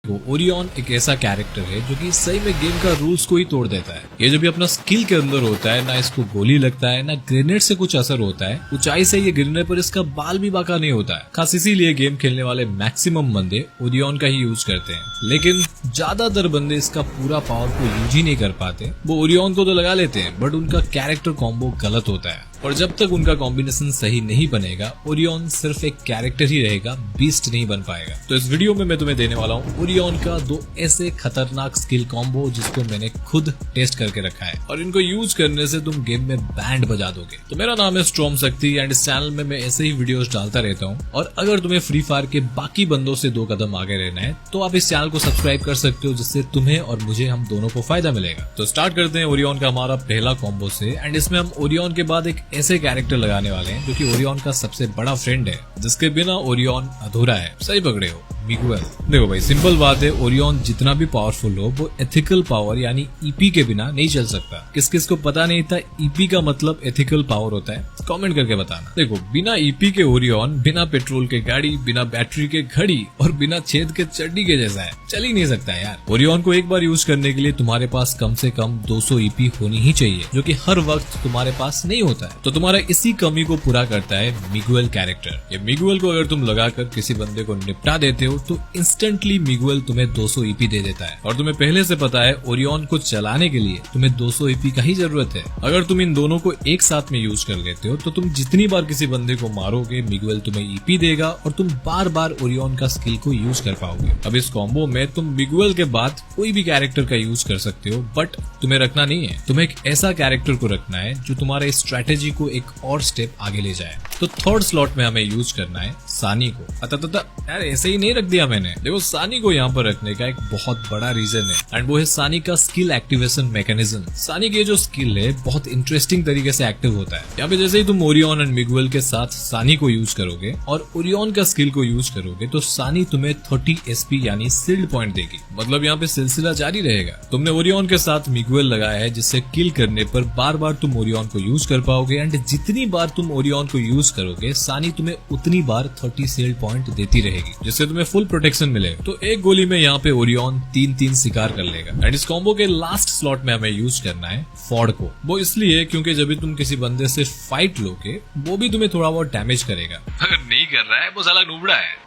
तो ओरियन एक ऐसा कैरेक्टर है जो कि सही में गेम का रूल्स को ही तोड़ देता है। ये जब भी अपना स्किल के अंदर होता है, ना इसको गोली लगता है, ना ग्रेनेड से कुछ असर होता है। ऊंचाई से ये गिरने पर इसका बाल भी बाका नहीं होता है। खास इसीलिए गेम खेलने वाले मैक्सिमम बंदे ओरियन का ही यूज करते हैं। लेकिन ज्यादातर बंदे इसका पूरा पावर को यूज ही नहीं कर पाते। वो ओरियन को तो लगा लेते हैं, बट उनका कैरेक्टर कॉम्बो गलत होता है। और जब तक उनका कॉम्बिनेशन सही नहीं बनेगा, ओरियन सिर्फ एक कैरेक्टर ही रहेगा, बीस्ट नहीं बन पाएगा। तो इस वीडियो में मैं तुम्हें देने वाला हूँ ओरियन का 2 ऐसे खतरनाक स्किल कॉम्बो जिसको मैंने खुद टेस्ट करके रखा है, और इनको यूज करने से तुम गेम में बैंड बजा दोगे। तो मेरा नाम है स्ट्रॉम शक्ति एंड इस चैनल में मैं ऐसे ही वीडियोस डालता रहता हूँ। और अगर तुम्हें फ्री फायर के बाकी बंदों से 2 कदम आगे रहना है तो आप इस चैनल को सब्सक्राइब कर सकते हो, जिससे तुम्हें और मुझे, हम दोनों को फायदा मिलेगा। तो स्टार्ट करते हैं ओरियन का हमारा पहला कॉम्बो से। एंड इसमें हम ओरियन के बाद एक ऐसे कैरेक्टर लगाने वाले हैं जो कि ओरियन का सबसे बड़ा फ्रेंड है, जिसके बिना ओरियन अधूरा है। सही पकड़े हो, मिगुएल। देखो भाई, सिंपल बात है, ओरियन जितना भी पावरफुल हो वो एथिकल पावर यानी ईपी के बिना नहीं चल सकता। किस किस को पता नहीं था ईपी का मतलब एथिकल पावर होता है, कमेंट करके बताना। देखो, बिना ईपी के ओरियन बिना पेट्रोल के गाड़ी, बिना बैटरी के घड़ी और बिना छेद के चड्डी के जैसा है, चल ही नहीं सकता यार। ओरियन को एक बार यूज करने के लिए तुम्हारे पास कम से कम 200 ईपी होनी ही चाहिए, जो कि हर वक्त तुम्हारे पास नहीं होता है। तो तुम्हारा इसी कमी को पूरा करता है मिगुएल कैरेक्टर। ये मिगुएल को अगर तुम लगाकर किसी बंदे को निपटा देते हो तो इंस्टेंटली मिगुएल तुम्हें 200 ईपी दे देता है। और तुम्हें पहले से पता है ओरियन को चलाने के लिए तुम्हें 200 ईपी का ही जरूरत है। अगर तुम इन दोनों को एक साथ में यूज कर लेते हो तो तुम जितनी बार किसी बंदे को मारोगे, मिगुएल तुम्हें ईपी देगा और तुम बार बार ओरियन का स्किल को यूज कर पाओगे। अब इस कॉम्बो में तुम मिगुएल के बाद कोई भी कैरेक्टर का यूज कर सकते हो, बट तुम्हें रखना नहीं है। तुम्हें एक ऐसा कैरेक्टर को रखना है जो तुम्हारे स्ट्रेटेजी को एक और स्टेप आगे ले जाए। तो थर्ड स्लॉट में हमें यूज करना है सानी को। यार ऐसे ही नहीं रख दिया मैंने। देखो, सानी को यहाँ पर रखने का एक बहुत बड़ा रीजन है, एंड वो है सानी का स्किल एक्टिवेशन मैकेनिज्म। सानी की जो स्किल है बहुत इंटरेस्टिंग तरीके से एक्टिव होता है। यहाँ पे जैसे ही तुम ओरियन एंड मिगुएल के साथ सानी को यूज करोगे और ओरियन का स्किल को यूज करोगे तो सानी तुम्हें 30 एसपी यानी सील्ड पॉइंट देगी। मतलब यहाँ पे सिलसिला जारी रहेगा। तुमने ओरियन के साथ मिगुएल लगाया है, जिससे किल करने पर बार बार तुम ओरियन को यूज कर पाओगे, एंड जितनी बार तुम ओरियन को यूज करोगे सानी तुम्हें उतनी बार 30 सील्ड पॉइंट देती रहेगी, जिससे तुम्हें फुल प्रोटेक्शन मिलेगा। तो एक गोली में यहाँ पे ओरियन 3-3 शिकार कर लेगा। एंड इस कॉम्बो के लास्ट स्लॉट में हमें यूज करना है फॉर्ड को। वो इसलिए क्योंकि जब भी तुम किसी बंदे से फाइट लोगे वो भी तुम्हें थोड़ा बहुत डैमेज करेगा। अगर नहीं कर रहा है वो साला नूबड़ा है।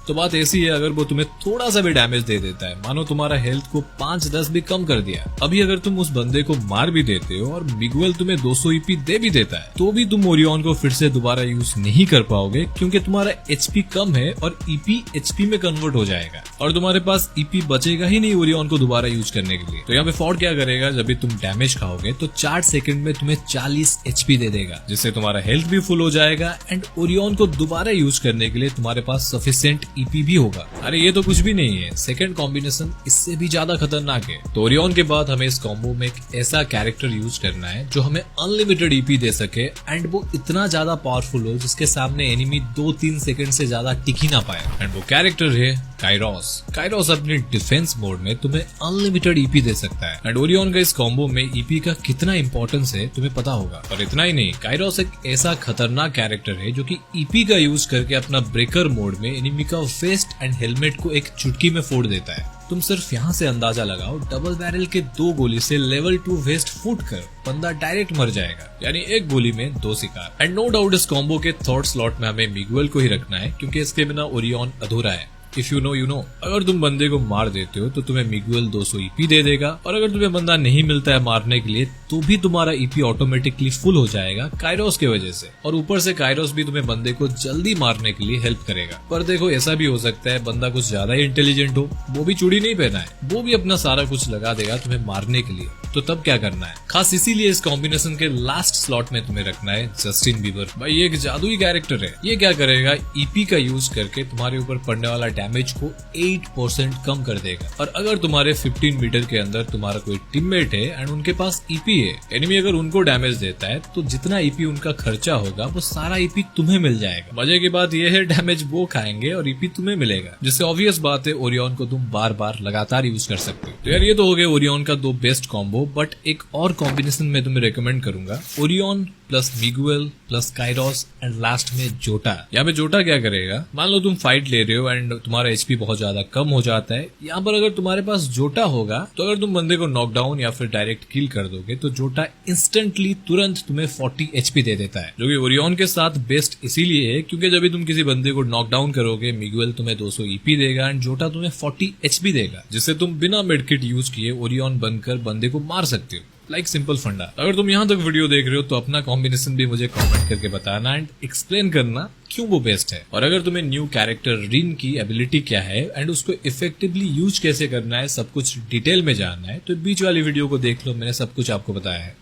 तो बात ऐसी है, अगर वो तुम्हें थोड़ा सा भी डैमेज दे देता है, मानो तुम्हारा हेल्थ को 5-10 भी कम कर दिया, अभी अगर तुम उस बंदे को मार भी देते हो और मिगुएल तुम्हें 200 ईपी दे भी देता है, तो भी तुम ओरियन को फिर से दोबारा यूज नहीं कर पाओगे, क्योंकि तुम्हारा एचपी कम है और ईपी एचपी में कन्वर्ट हो जाएगा और तुम्हारे पास ईपी बचेगा ही नहीं ओरियन को दोबारा यूज करने के लिए। तो यहाँ पे फॉर्ड क्या करेगा, जब भी तुम डैमेज खाओगे तो 4 सेकंड में तुम्हें 40 एचपी दे देगा, जिससे तुम्हारा हेल्थ भी फुल हो जाएगा एंड ओरियन को दोबारा यूज करने के लिए तुम्हारे पास सफिशिएंट ईपी भी होगा। अरे ये तो कुछ भी नहीं है, सेकंड कॉम्बिनेशन इससे भी ज्यादा खतरनाक है। तो ओरियन के बाद हमें इस कॉम्बो में एक ऐसा कैरेक्टर यूज करना है जो हमें अनलिमिटेड ईपी दे सके, एंड वो इतना ज्यादा पावरफुल हो जिसके सामने एनिमी 2-3 सेकंड से ज्यादा टिक ही ना पाए। एंड वो कैरेक्टर है काइरोस। काइरोस अपने डिफेंस मोड में तुम्हें अनलिमिटेड ईपी दे सकता है। एंड ओरियन का इस कॉम्बो में ईपी का कितना इंपॉर्टेंस है तुम्हें पता होगा। और इतना ही नहीं, काइरोस एक ऐसा खतरनाक कैरेक्टर है जो कि ईपी का यूज करके अपना ब्रेकर मोड में एनिमी का वेस्ट एंड हेलमेट को एक चुटकी में फोड़ देता है। तुम सिर्फ यहाँ से अंदाजा लगाओ, डबल बैरल के 2 गोली से लेवल 2 वेस्ट फूट कर बंदा डायरेक्ट मर जाएगा, यानी एक गोली में 2 शिकार। एंड नो डाउट इस कॉम्बो के थर्ड स्लॉट में हमें मिगुएल को ही रखना है, क्योंकि इसके बिना ओरियन अधूरा है। If you know you know. अगर तुम बंदे को मार देते हो तो तुम्हें मिगुएल 200 ईपी दे देगा, और अगर तुम्हें बंदा नहीं मिलता है मारने के लिए तो भी तुम्हारा ईपी ऑटोमेटिकली फुल हो जाएगा काइरोस की वजह से। और ऊपर से काइरोस भी तुम्हें बंदे को जल्दी मारने के लिए हेल्प करेगा। पर देखो, ऐसा भी हो सकता है बंदा कुछ ज्यादा ही इंटेलिजेंट हो, वो भी चूड़ी नहीं पहना है, वो भी अपना सारा कुछ लगा देगा तुम्हें मारने के लिए। तो तब क्या करना है? खास इसीलिए इस कॉम्बिनेशन के लास्ट स्लॉट में तुम्हें रखना है जस्टिन बीबर। भाई ये एक जादुई कैरेक्टर है। ये क्या करेगा, ईपी का यूज करके तुम्हारे ऊपर पड़ने वाला डैमेज को 8% कम कर देगा। और अगर तुम्हारे 15 मीटर के अंदर तुम्हारा कोई टीममेट है एंड उनके पास ईपी है, एनिमी अगर उनको डैमेज देता है तो जितना ईपी उनका खर्चा होगा वो सारा ईपी तुम्हें मिल जाएगा। मजे की बात यह है डैमेज वो खाएंगे और ईपी तुम्हें मिलेगा, जिससे ऑब्वियस बात है ओरियन को तुम बार बार लगातार यूज कर सकते हो। तो यार ये तो हो गया ओरियन का 2 बेस्ट कॉम्बो, बट एक और कॉम्बिनेशन मैं तुम्हें रेकमेंड करूंगा, Orion plus Miguel plus Kairos and last में जोटा। यहाँ पे जोटा क्या करेगा, मान लो तुम फाइट ले रहे हो एंड तुम्हारा एचपी बहुत ज्यादा कम हो जाता है। यहाँ पर अगर तुम्हारे पास जोटा होगा तो अगर तुम बंदे को नॉकडाउन या फिर डायरेक्ट किल कर दोगे तो जोटा इंस्टेंटली तुरंत तुम्हें 40 एचपी दे देता है, जो कि ओरियन के साथ बेस्ट इसीलिए है क्योंकि जब भी तुम किसी बंदे को नॉकडाउन करोगे मिगुएल तुम्हें 200 ईपी देगा एंड जोटा तुम्हें 40 एचपी देगा, जिससे तुम बिना मेडकिट यूज किए ओरियन बनकर बंदे को मार सकते हो। लाइक सिंपल फंडा। अगर तुम यहाँ तक वीडियो देख रहे हो तो अपना कॉम्बिनेशन भी मुझे कमेंट करके बताना एंड एक्सप्लेन करना क्यों वो बेस्ट है। और अगर तुम्हें न्यू कैरेक्टर रिन की एबिलिटी क्या है एंड उसको इफेक्टिवली यूज कैसे करना है, सब कुछ डिटेल में जानना है तो बीच वाली वीडियो को देख लो, मैंने सब कुछ आपको बताया है।